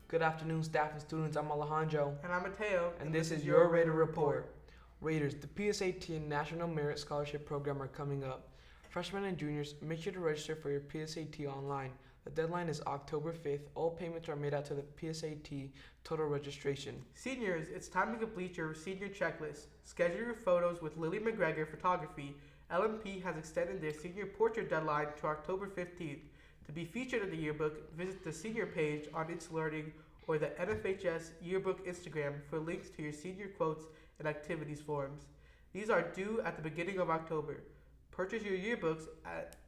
Good afternoon, staff and students. I'm Alejandro, And I'm Mateo. and this is your Raider Report. Raiders, the PSAT and National Merit Scholarship Program are coming up. Freshmen and juniors, make sure to register for your PSAT online. The deadline is October 5th. All payments are made out to the PSAT total registration. Seniors, it's time to complete your senior checklist. Schedule your photos with Lily McGregor Photography. LMP has extended their senior portrait deadline to October 15th. To be featured in the yearbook, visit the senior page on It's Learning or the NFHS Yearbook Instagram for links to your senior quotes and activities forms. These are due at the beginning of October. Purchase your yearbooks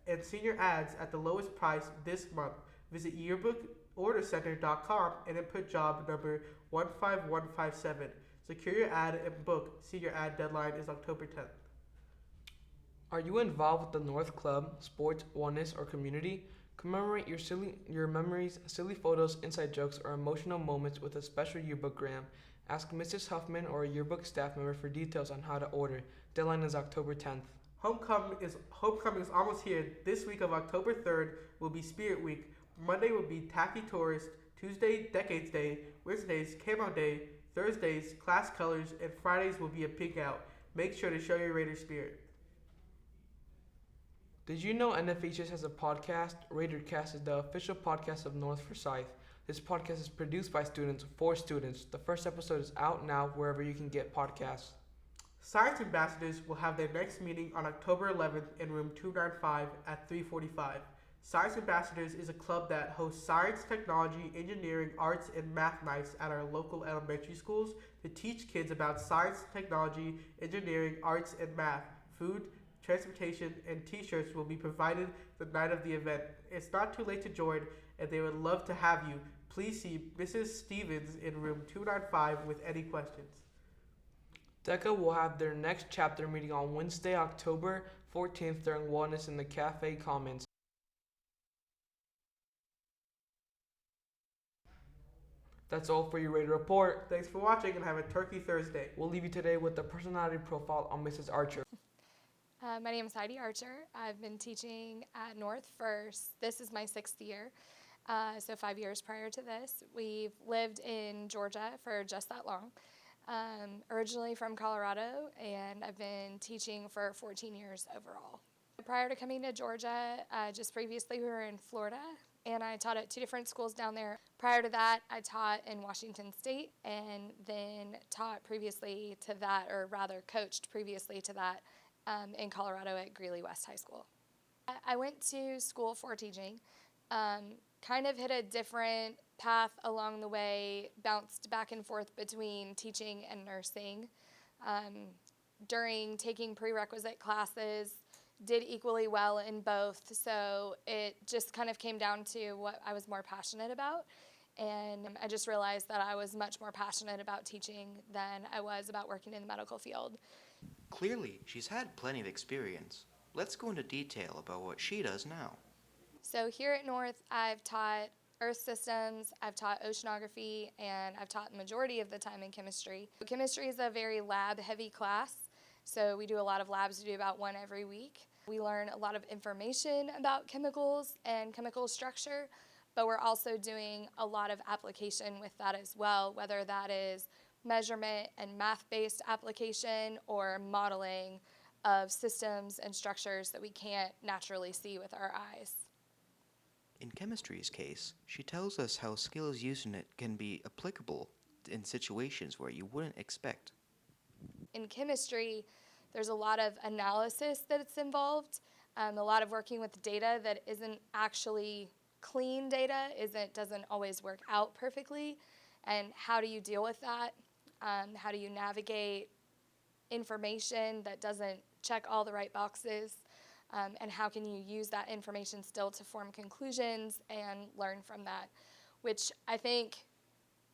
and senior ads at the lowest price this month. Visit yearbookordercenter.com and input job number 15157. Secure your ad and book. Senior ad deadline is October 10th. Are you involved with the North Club, sports, oneness, or community? Commemorate your memories, silly photos, inside jokes, or emotional moments with a special yearbookgram. Ask Mrs. Huffman or a yearbook staff member for details on how to order. Deadline is October 10th. Homecoming is almost here. This week of October 3rd will be Spirit Week. Monday will be Tacky Tourist. Tuesday, Decades Day. Wednesdays, Camo Day. Thursdays, Class Colors. And Fridays will be a pig out. Make sure to show your Raider spirit. Did you know NFHS has a podcast? RaiderCast is the official podcast of North Forsyth. This podcast is produced by students for students. The first episode is out now wherever you can get podcasts. Science Ambassadors will have their next meeting on October 11th in room 295 at 3:45. Science Ambassadors is a club that hosts science, technology, engineering, arts, and math nights at our local elementary schools to teach kids about science, technology, engineering, arts, and math. Food, transportation, and t-shirts will be provided the night of the event. It's not too late to join, and they would love to have you. Please see Mrs. Stevens in room 295 with any questions. DECA will have their next chapter meeting on Wednesday, October 14th during Wellness in the Cafe Commons. That's all for your Raider Report. Thanks for watching and have a Turkey Thursday. We'll leave you today with the personality profile on Mrs. Archer. My name is Heidi Archer. I've been teaching at North this is my 6th year, so 5 years prior to this. We've lived in Georgia for just that long. Originally from Colorado, and I've been teaching for 14 years overall. Prior to coming to Georgia, just previously we were in Florida, and I taught at 2 different schools down there. Prior to that, I taught in Washington State, and then taught previously to that, or rather coached previously to that, in Colorado at Greeley West High School. I went to school for teaching, kind of hit a different path along the way, bounced back and forth between teaching and nursing. During taking prerequisite classes, did equally well in both, so it just kind of came down to what I was more passionate about, and I just realized that I was much more passionate about teaching than I was about working in the medical field. Clearly, she's had plenty of experience. Let's go into detail about what she does now. So here at North, I've taught Earth systems, I've taught oceanography, and I've taught the majority of the time in chemistry. Chemistry is a very lab-heavy class, so we do a lot of labs. We do about 1 every week. We learn a lot of information about chemicals and chemical structure, but we're also doing a lot of application with that as well, whether that is measurement and math-based application or modeling of systems and structures that we can't naturally see with our eyes. In chemistry's case, she tells us how skills used in it can be applicable in situations where you wouldn't expect. In chemistry, there's a lot of analysis that's involved, a lot of working with data that isn't actually clean data, doesn't always work out perfectly, and how do you deal with that? How do you navigate information that doesn't check all the right boxes? And how can you use that information still to form conclusions and learn from that, which I think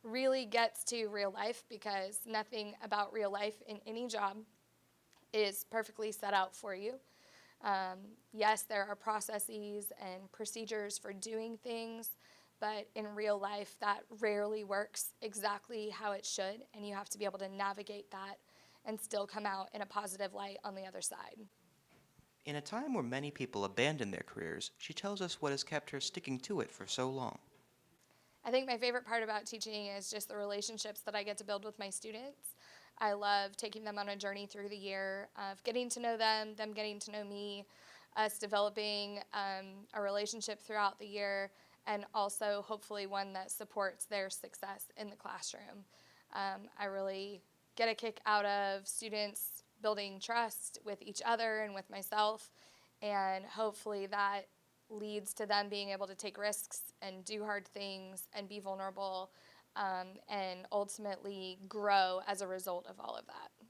really gets to real life, because nothing about real life in any job is perfectly set out for you. Yes, there are processes and procedures for doing things, but in real life that rarely works exactly how it should, and you have to be able to navigate that and still come out in a positive light on the other side. In a time where many people abandon their careers, she tells us what has kept her sticking to it for so long. I think my favorite part about teaching is just the relationships that I get to build with my students. I love taking them on a journey through the year of getting to know them getting to know me, us developing a relationship throughout the year, and also hopefully one that supports their success in the classroom. I really get a kick out of students building trust with each other and with myself, and hopefully that leads to them being able to take risks and do hard things and be vulnerable, and ultimately grow as a result of all of that.